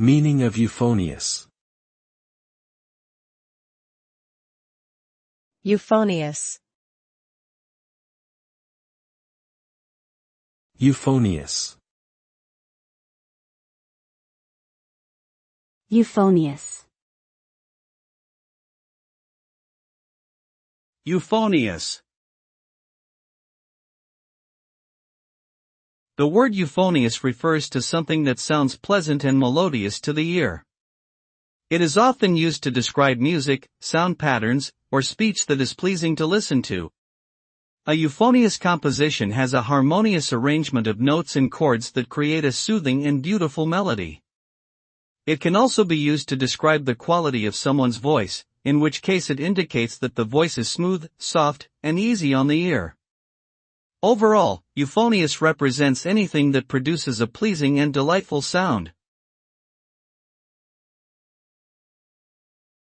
Meaning of euphonious. Euphonious. Euphonious. Euphonious. Euphonious. The word euphonious refers to something that sounds pleasant and melodious to the ear. It is often used to describe music, sound patterns, or speech that is pleasing to listen to. A euphonious composition has a harmonious arrangement of notes and chords that create a soothing and beautiful melody. It can also be used to describe the quality of someone's voice, in which case it indicates that the voice is smooth, soft, and easy on the ear. Overall, euphonious represents anything that produces a pleasing and delightful sound.